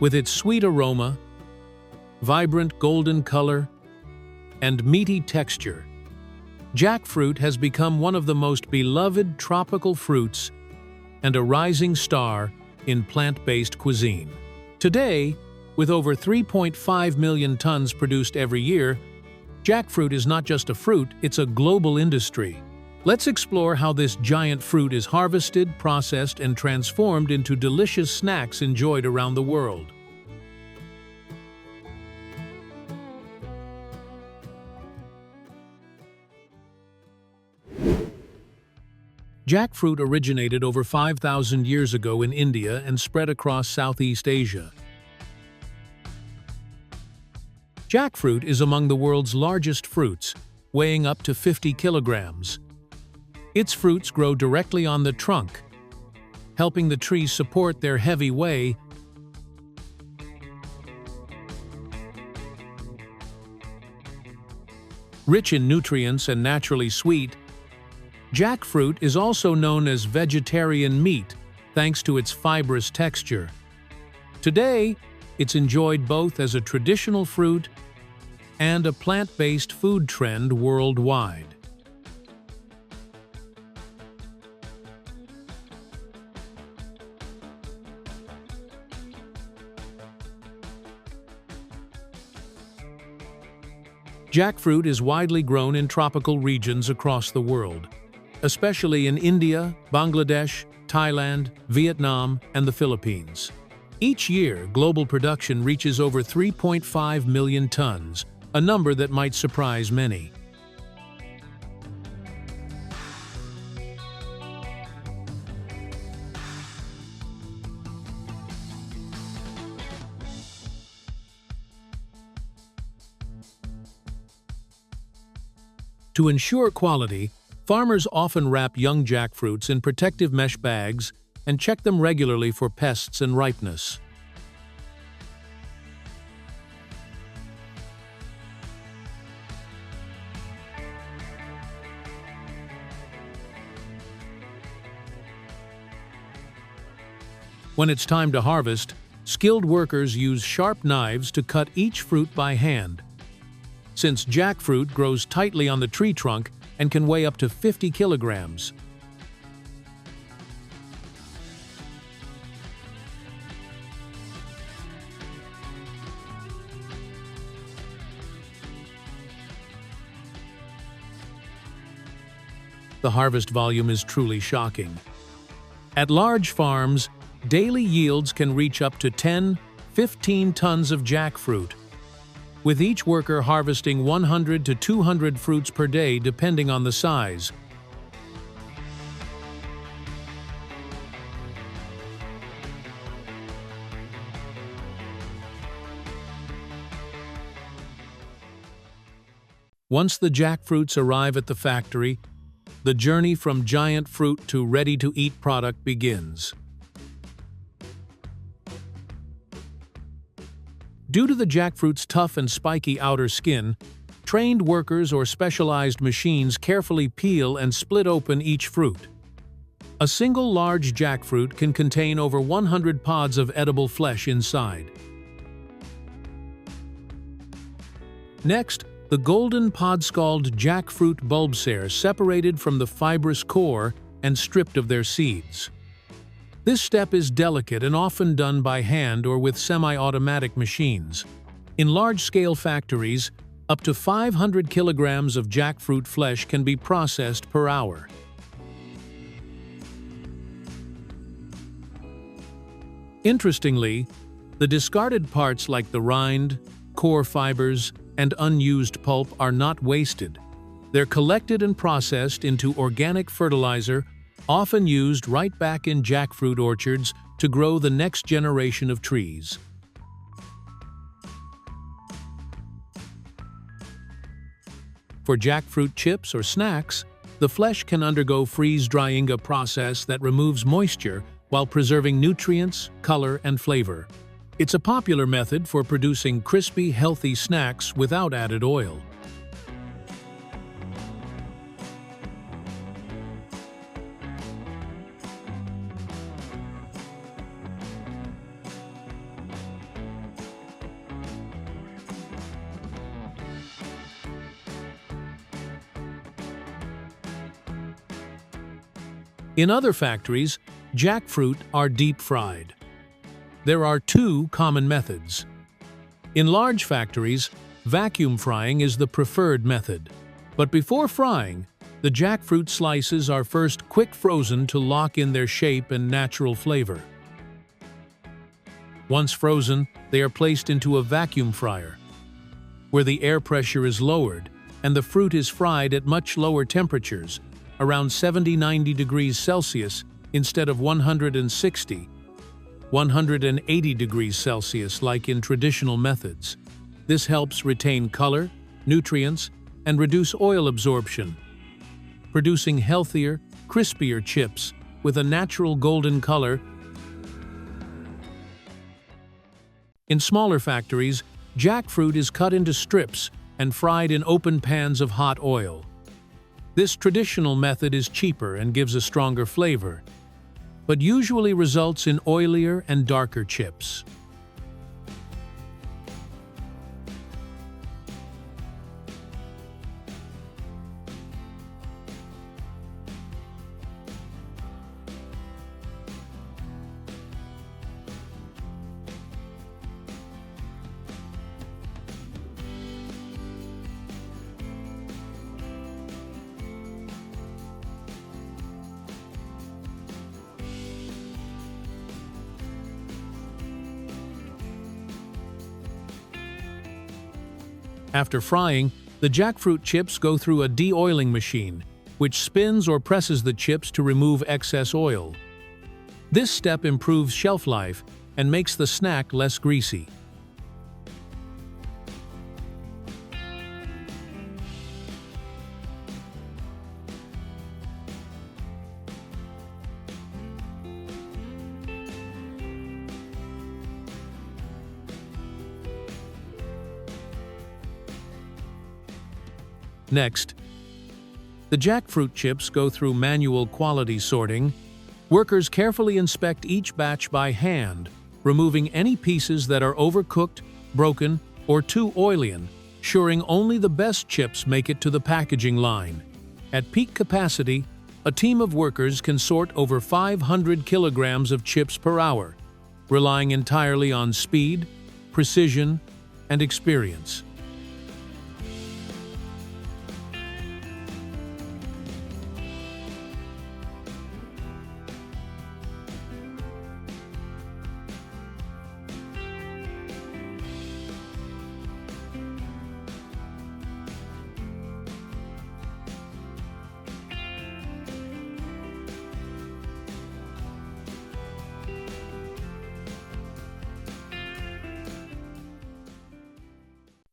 With its sweet aroma, vibrant golden color, and meaty texture, jackfruit has become one of the most beloved tropical fruits and a rising star in plant-based cuisine. Today, with over 3.5 million tons produced every year, jackfruit is not just a fruit, it's a global industry. Let's explore how this giant fruit is harvested, processed, and transformed into delicious snacks enjoyed around the world. Jackfruit originated over 5,000 years ago in India and spread across Southeast Asia. Jackfruit is among the world's largest fruits, weighing up to 50 kilograms. Its fruits grow directly on the trunk, helping the trees support their heavy weight. Rich in nutrients and naturally sweet, jackfruit is also known as vegetarian meat thanks to its fibrous texture. Today, it's enjoyed both as a traditional fruit and a plant-based food trend worldwide. Jackfruit is widely grown in tropical regions across the world, especially in India, Bangladesh, Thailand, Vietnam, and the Philippines. Each year, global production reaches over 3.5 million tons, a number that might surprise many. To ensure quality, farmers often wrap young jackfruits in protective mesh bags and check them regularly for pests and ripeness. When it's time to harvest, skilled workers use sharp knives to cut each fruit by hand. Since jackfruit grows tightly on the tree trunk and can weigh up to 50 kilograms. The harvest volume is truly shocking. At large farms, daily yields can reach up to 10–15 tons of jackfruit, with each worker harvesting 100 to 200 fruits per day depending on the size. Once the jackfruits arrive at the factory, the journey from giant fruit to ready-to-eat product begins. Due to the jackfruit's tough and spiky outer skin, trained workers or specialized machines carefully peel and split open each fruit. A single large jackfruit can contain over 100 pods of edible flesh inside. Next, the golden pod-scalled jackfruit bulbs are separated from the fibrous core and stripped of their seeds. This step is delicate and often done by hand or with semi-automatic machines. In large-scale factories, up to 500 kilograms of jackfruit flesh can be processed per hour. Interestingly, the discarded parts like the rind, core fibers, and unused pulp are not wasted. They're collected and processed into organic fertilizer, often used right back in jackfruit orchards to grow the next generation of trees. For jackfruit chips or snacks, the flesh can undergo freeze-drying, a process that removes moisture while preserving nutrients, color, and flavor. It's a popular method for producing crispy, healthy snacks without added oil. In other factories, jackfruit are deep-fried. There are two common methods. In large factories, vacuum frying is the preferred method. But before frying, the jackfruit slices are first quick frozen to lock in their shape and natural flavor. Once frozen, they are placed into a vacuum fryer, where the air pressure is lowered and the fruit is fried at much lower temperatures, around 70–90 degrees Celsius instead of 160–180 degrees Celsius like in traditional methods. This helps retain color, nutrients, and reduce oil absorption, producing healthier, crispier chips with a natural golden color. In smaller factories, jackfruit is cut into strips and fried in open pans of hot oil. This traditional method is cheaper and gives a stronger flavor, but usually results in oilier and darker chips. After frying, the jackfruit chips go through a de-oiling machine, which spins or presses the chips to remove excess oil. This step improves shelf life and makes the snack less greasy. Next, the jackfruit chips go through manual quality sorting. Workers carefully inspect each batch by hand, removing any pieces that are overcooked, broken, or too oily, ensuring only the best chips make it to the packaging line. At peak capacity, a team of workers can sort over 500 kilograms of chips per hour, relying entirely on speed, precision, and experience.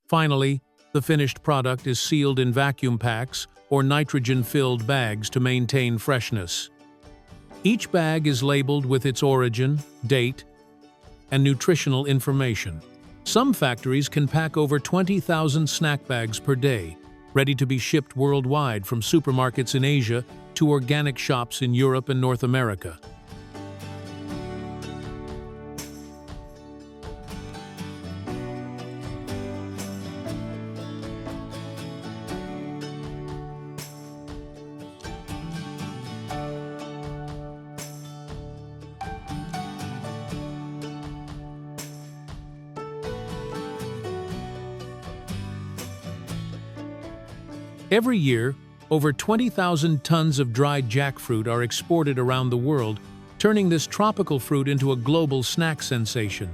Finally, the finished product is sealed in vacuum packs or nitrogen-filled bags to maintain freshness. Each bag is labeled with its origin, date, and nutritional information. Some factories can pack over 20,000 snack bags per day, ready to be shipped worldwide from supermarkets in Asia to organic shops in Europe and North America. Every year, over 20,000 tons of dried jackfruit are exported around the world, turning this tropical fruit into a global snack sensation.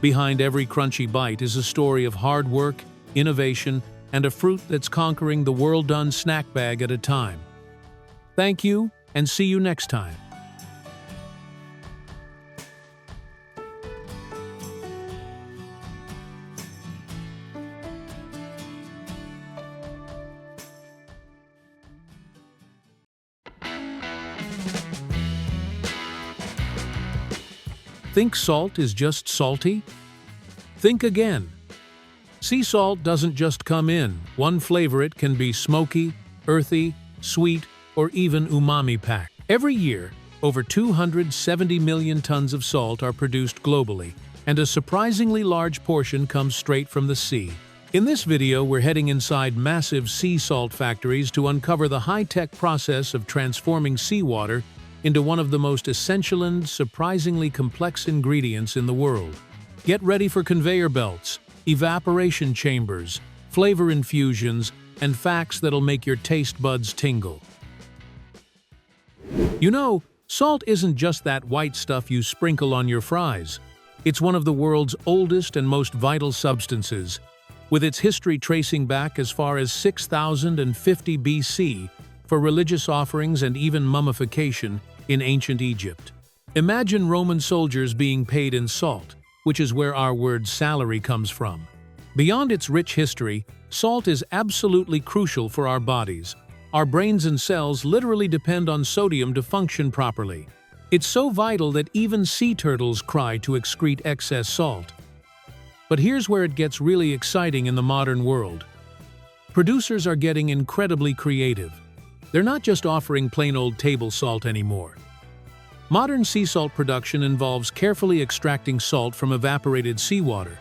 Behind every crunchy bite is a story of hard work, innovation, and a fruit that's conquering the world one snack bag at a time. Thank you, and see you next time. Think salt is just salty? Think again. Sea salt doesn't just come in one flavor. It can be smoky, earthy, sweet, or even umami-packed. Every year, over 270 million tons of salt are produced globally, and a surprisingly large portion comes straight from the sea. In this video, we're heading inside massive sea salt factories to uncover the high-tech process of transforming seawater into one of the most essential and surprisingly complex ingredients in the world. Get ready for conveyor belts, evaporation chambers, flavor infusions, and facts that'll make your taste buds tingle. You know, salt isn't just that white stuff you sprinkle on your fries. It's one of the world's oldest and most vital substances, with its history tracing back as far as 6050 BC for religious offerings and even mummification in ancient Egypt. Imagine Roman soldiers being paid in salt, which is where our word salary comes from. Beyond its rich history, salt is absolutely crucial for our bodies. Our brains and cells literally depend on sodium to function properly. It's so vital that even sea turtles cry to excrete excess salt. But here's where it gets really exciting in the modern world. Producers are getting incredibly creative. They're not just offering plain old table salt anymore. Modern sea salt production involves carefully extracting salt from evaporated seawater.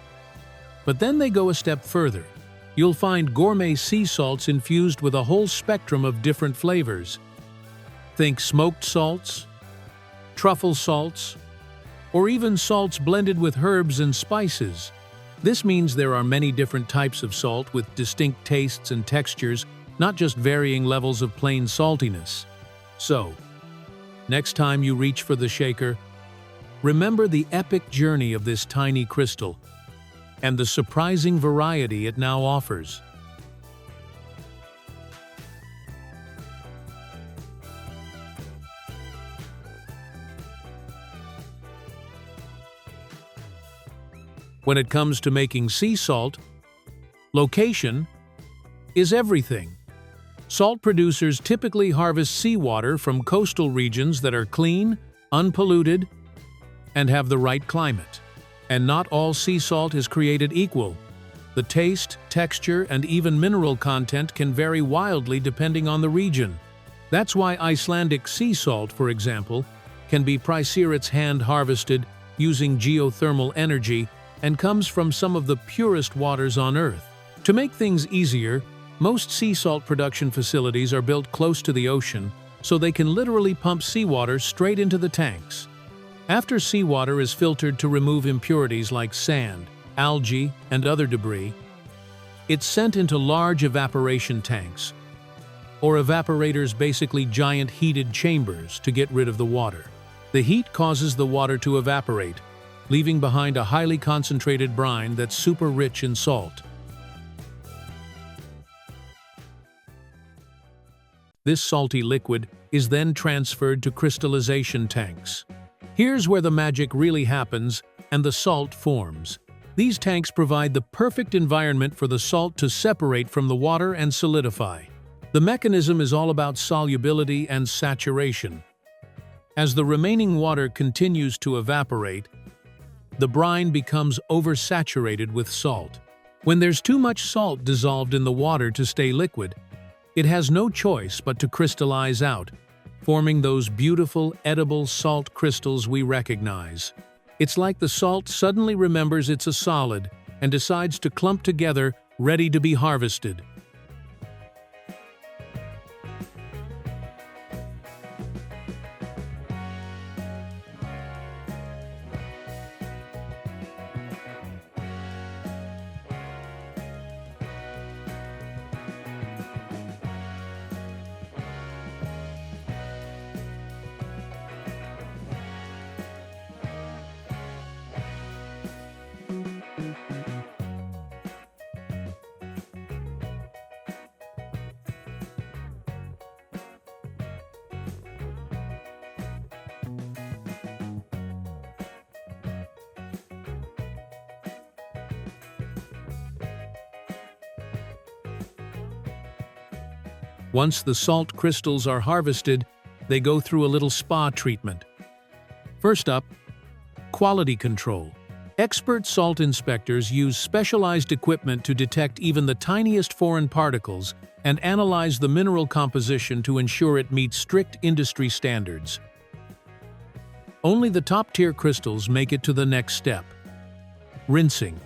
But then they go a step further. You'll find gourmet sea salts infused with a whole spectrum of different flavors. Think smoked salts, truffle salts, or even salts blended with herbs and spices. This means there are many different types of salt with distinct tastes and textures, not just varying levels of plain saltiness. So, next time you reach for the shaker, remember the epic journey of this tiny crystal and the surprising variety it now offers. When it comes to making sea salt, location is everything. Salt producers typically harvest seawater from coastal regions that are clean, unpolluted, and have the right climate. And not all sea salt is created equal. The taste, texture, and even mineral content can vary wildly depending on the region. That's why Icelandic sea salt, for example, can be pricier. It's hand-harvested using geothermal energy and comes from some of the purest waters on Earth. To make things easier, most sea salt production facilities are built close to the ocean, so they can literally pump seawater straight into the tanks. After seawater is filtered to remove impurities like sand, algae, and other debris, it's sent into large evaporation tanks, or evaporators, basically giant heated chambers, to get rid of the water. The heat causes the water to evaporate, leaving behind a highly concentrated brine that's super rich in salt. This salty liquid is then transferred to crystallization tanks. Here's where the magic really happens and the salt forms. These tanks provide the perfect environment for the salt to separate from the water and solidify. The mechanism is all about solubility and saturation. As the remaining water continues to evaporate, the brine becomes oversaturated with salt. When there's too much salt dissolved in the water to stay liquid, it has no choice but to crystallize out, forming those beautiful, edible salt crystals we recognize. It's like the salt suddenly remembers it's a solid and decides to clump together, ready to be harvested. Once the salt crystals are harvested, they go through a little spa treatment. First up, quality control. Expert salt inspectors use specialized equipment to detect even the tiniest foreign particles and analyze the mineral composition to ensure it meets strict industry standards. Only the top-tier crystals make it to the next step: rinsing.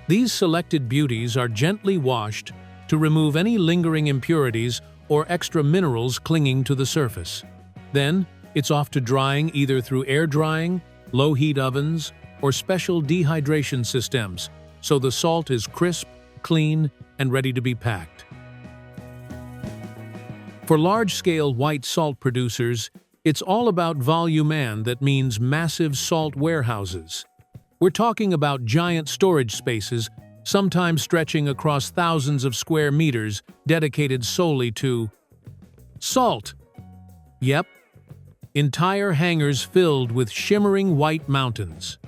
These selected beauties are gently washed to remove any lingering impurities or extra minerals clinging to the surface. Then, it's off to drying either through air drying, low-heat ovens, or special dehydration systems, so the salt is crisp, clean, and ready to be packed. For large-scale white salt producers, it's all about volume, and that means massive salt warehouses. We're talking about giant storage spaces, sometimes stretching across thousands of square meters, dedicated solely to salt. Yep, entire hangars filled with shimmering white mountains.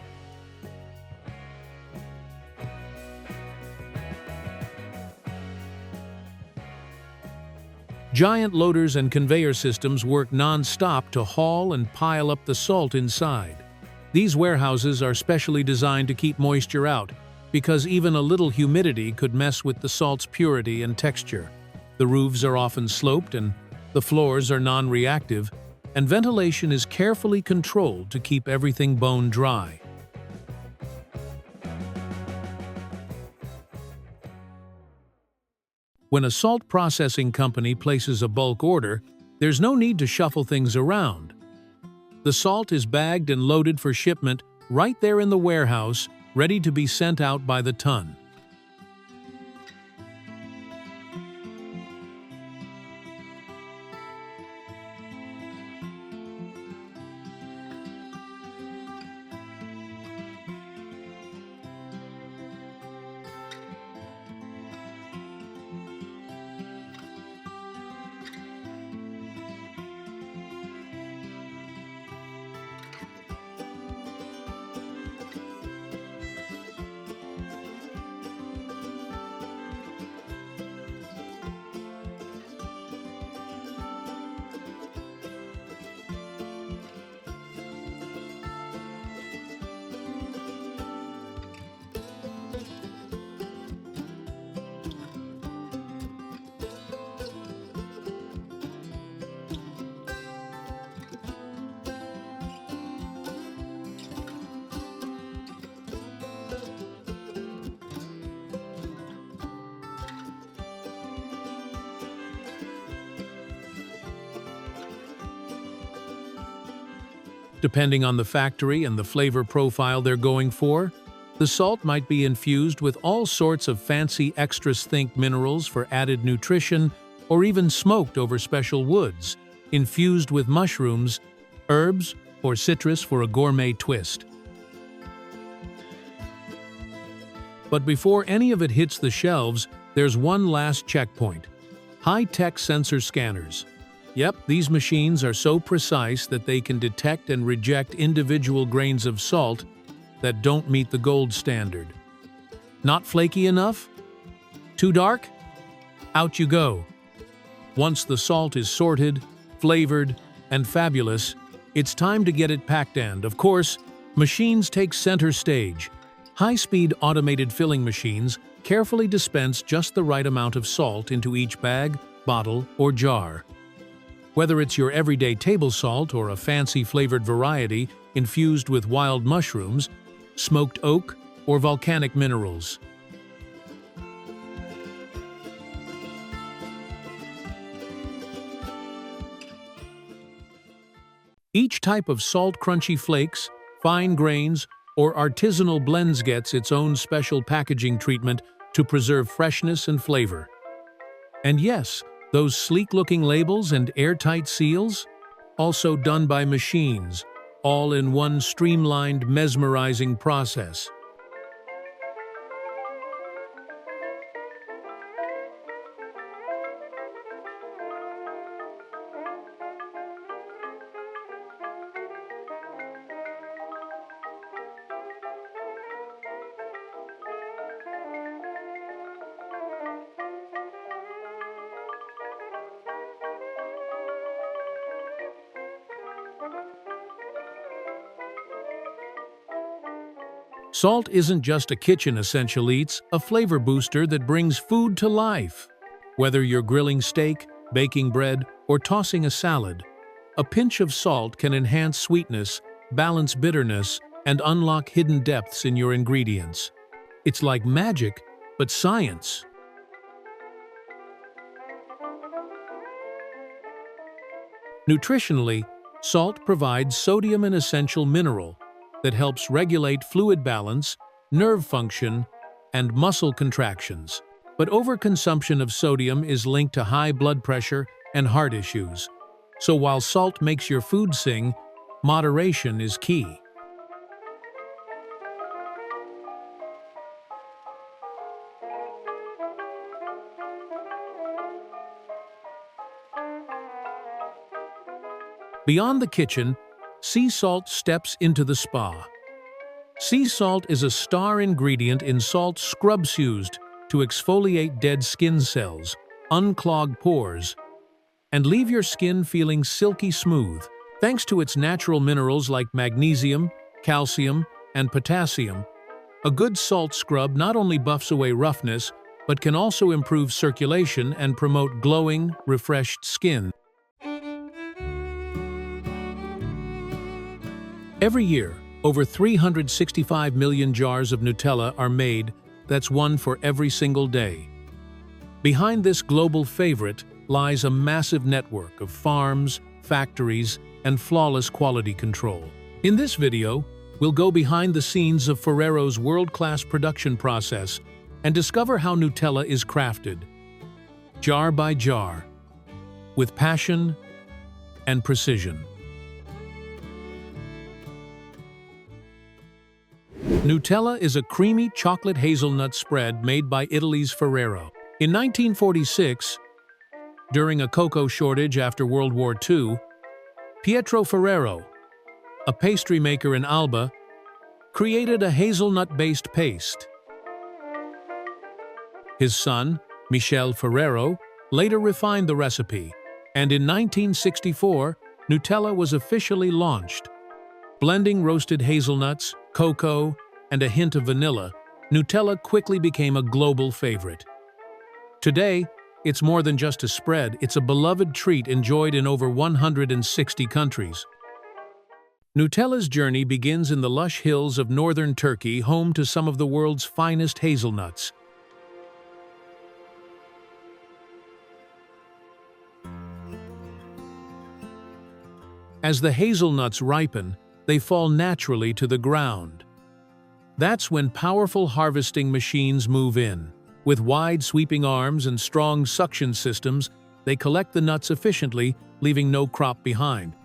Giant loaders and conveyor systems work non-stop to haul and pile up the salt inside. These warehouses are specially designed to keep moisture out, because even a little humidity could mess with the salt's purity and texture. The roofs are often sloped and the floors are non-reactive, and ventilation is carefully controlled to keep everything bone dry. When a salt processing company places a bulk order, there's no need to shuffle things around. The salt is bagged and loaded for shipment right there in the warehouse, ready to be sent out by the ton. Depending on the factory and the flavor profile they're going for, the salt might be infused with all sorts of fancy extras, think minerals for added nutrition, or even smoked over special woods, infused with mushrooms, herbs, or citrus for a gourmet twist. But before any of it hits the shelves, there's one last checkpoint: high-tech sensor scanners. Yep, these machines are so precise that they can detect and reject individual grains of salt that don't meet the gold standard. Not flaky enough? Too dark? Out you go. Once the salt is sorted, flavored, and fabulous, it's time to get it packed, and, of course, machines take center stage. High-speed automated filling machines carefully dispense just the right amount of salt into each bag, bottle, or jar. Whether it's your everyday table salt or a fancy flavored variety infused with wild mushrooms, smoked oak, or volcanic minerals. Each type of salt crunchy flakes, fine grains, or artisanal blends gets its own special packaging treatment to preserve freshness and flavor. And yes, those sleek-looking labels and airtight seals, also done by machines, all in one streamlined, mesmerizing process. Salt isn't just a kitchen essential, it's a flavor booster that brings food to life. Whether you're grilling steak, baking bread, or tossing a salad, a pinch of salt can enhance sweetness, balance bitterness, and unlock hidden depths in your ingredients. It's like magic, but science. Nutritionally, salt provides sodium, an essential mineral that helps regulate fluid balance, nerve function, and muscle contractions. But overconsumption of sodium is linked to high blood pressure and heart issues. So while salt makes your food sing, moderation is key. Beyond the kitchen, sea salt steps into the spa. Sea salt is a star ingredient in salt scrubs used to exfoliate dead skin cells, unclog pores, and leave your skin feeling silky smooth. Thanks to its natural minerals like magnesium, calcium, and potassium, a good salt scrub not only buffs away roughness, but can also improve circulation and promote glowing, refreshed skin. Every year, over 365 million jars of Nutella are made. That's one for every single day. Behind this global favorite lies a massive network of farms, factories, and flawless quality control. In this video, we'll go behind the scenes of Ferrero's world-class production process and discover how Nutella is crafted, jar by jar, with passion and precision. Nutella is a creamy chocolate hazelnut spread made by Italy's Ferrero. In 1946, during a cocoa shortage after World War II, Pietro Ferrero, a pastry maker in Alba, created a hazelnut-based paste. His son, Michel Ferrero, later refined the recipe, and in 1964, Nutella was officially launched. Blending roasted hazelnuts, cocoa, and a hint of vanilla, Nutella quickly became a global favorite. Today, it's more than just a spread, it's a beloved treat enjoyed in over 160 countries. Nutella's journey begins in the lush hills of northern Turkey, home to some of the world's finest hazelnuts. As the hazelnuts ripen, they fall naturally to the ground. That's when powerful harvesting machines move in. With wide sweeping arms and strong suction systems, they collect the nuts efficiently, leaving no crop behind.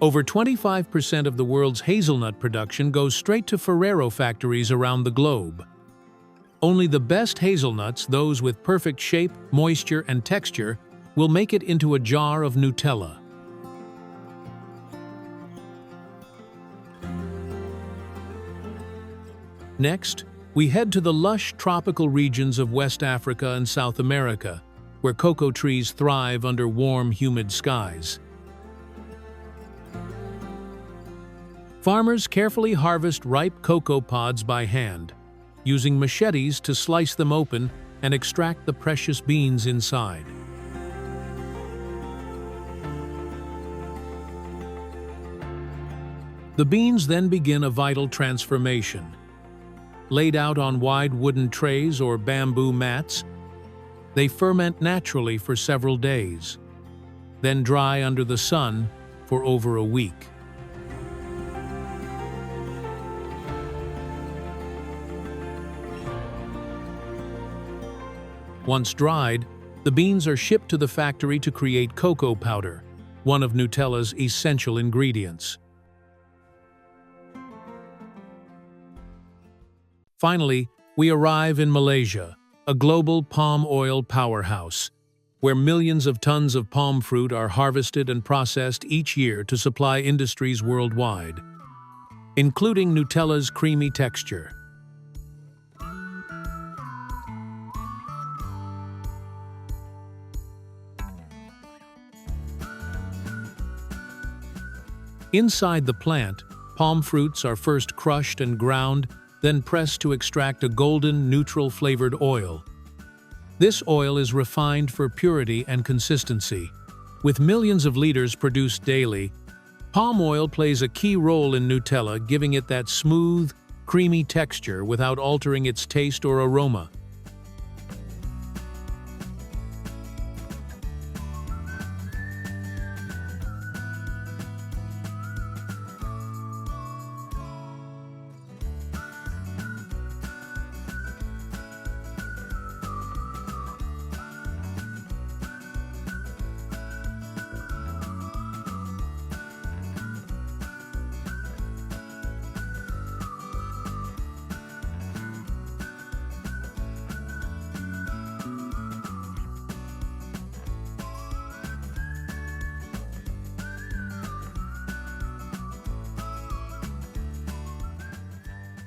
Over 25% of the world's hazelnut production goes straight to Ferrero factories around the globe. Only the best hazelnuts, those with perfect shape, moisture, and texture, will make it into a jar of Nutella. Next, we head to the lush tropical regions of West Africa and South America, where cocoa trees thrive under warm, humid skies. Farmers carefully harvest ripe cocoa pods by hand, using machetes to slice them open and extract the precious beans inside. The beans then begin a vital transformation. Laid out on wide wooden trays or bamboo mats, they ferment naturally for several days, then dry under the sun for over a week. Once dried, the beans are shipped to the factory to create cocoa powder, one of Nutella's essential ingredients. Finally, we arrive in Malaysia, a global palm oil powerhouse, where millions of tons of palm fruit are harvested and processed each year to supply industries worldwide, including Nutella's creamy texture. Inside the plant, palm fruits are first crushed and ground, then pressed to extract a golden, neutral-flavored oil. This oil is refined for purity and consistency. With millions of liters produced daily, palm oil plays a key role in Nutella, giving it that smooth, creamy texture without altering its taste or aroma.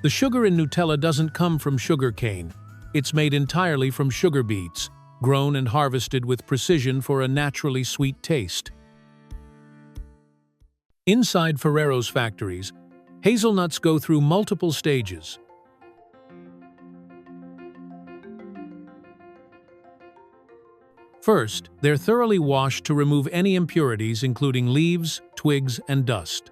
The sugar in Nutella doesn't come from sugar cane. It's made entirely from sugar beets, grown and harvested with precision for a naturally sweet taste. Inside Ferrero's factories, hazelnuts go through multiple stages. First, they're thoroughly washed to remove any impurities, including leaves, twigs, and dust.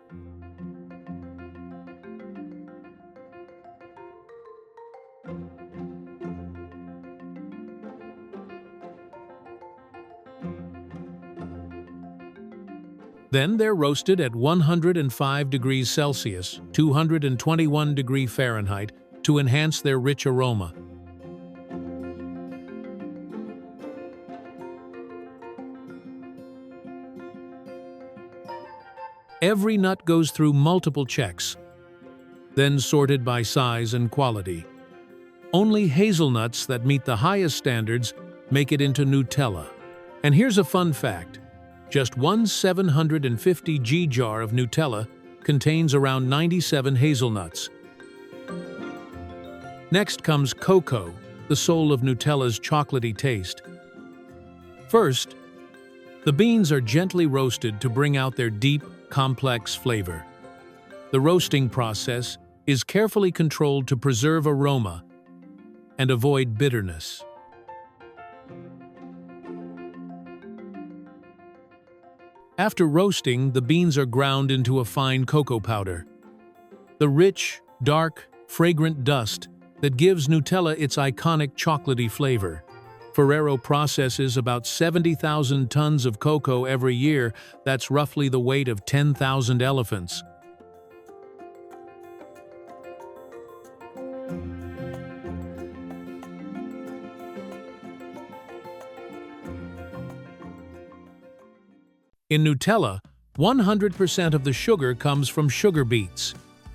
Then they're roasted at 105 degrees Celsius, 221 degrees Fahrenheit, to enhance their rich aroma. Every nut goes through multiple checks, then sorted by size and quality. Only hazelnuts that meet the highest standards make it into Nutella. And here's a fun fact. Just one 750g jar of Nutella contains around 97 hazelnuts. Next comes cocoa, the soul of Nutella's chocolatey taste. First, the beans are gently roasted to bring out their deep, complex flavor. The roasting process is carefully controlled to preserve aroma and avoid bitterness. After roasting, the beans are ground into a fine cocoa powder. The rich, dark, fragrant dust that gives Nutella its iconic chocolatey flavor. Ferrero processes about 70,000 tons of cocoa every year. That's roughly the weight of 10,000 elephants. In Nutella, 100% of the sugar comes from sugar beets.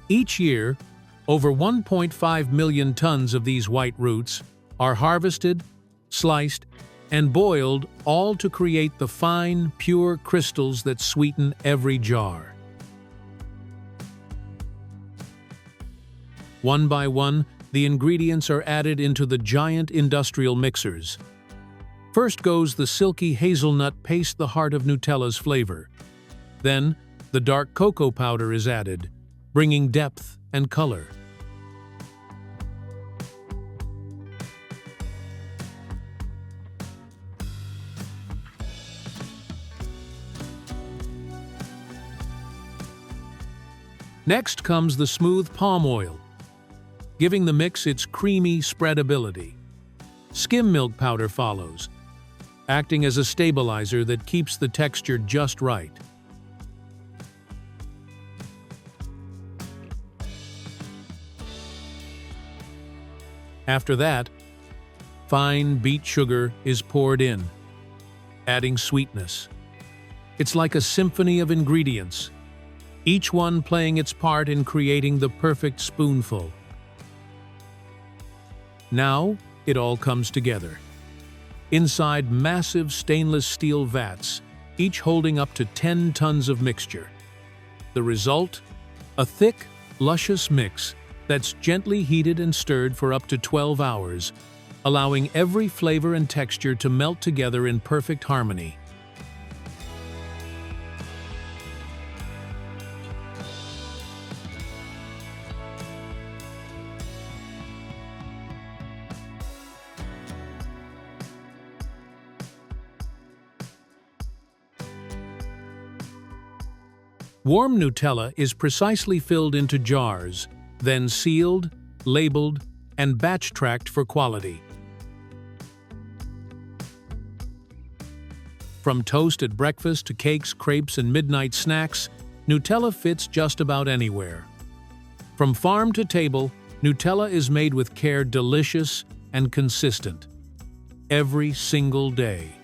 Each year, over 1.5 million tons of these white roots are harvested, sliced, and boiled, all to create the fine, pure crystals that sweeten every jar. One by one, the ingredients are added into the giant industrial mixers. First goes the silky hazelnut paste, the heart of Nutella's flavor. Then, the dark cocoa powder is added, bringing depth and color. Next comes the smooth palm oil, giving the mix its creamy spreadability. Skim milk powder follows, acting as a stabilizer that keeps the texture just right. After that, fine beet sugar is poured in, adding sweetness. It's like a symphony of ingredients, each one playing its part in creating the perfect spoonful. Now, it all comes together. Inside massive stainless steel vats, each holding up to 10 tons of mixture. The result? A thick, luscious mix that's gently heated and stirred for up to 12 hours, allowing every flavor and texture to melt together in perfect harmony. Warm Nutella is precisely filled into jars, then sealed, labeled, and batch-tracked for quality. From toast at breakfast to cakes, crepes, and midnight snacks, Nutella fits just about anywhere. From farm to table, Nutella is made with care, delicious and consistent every single day.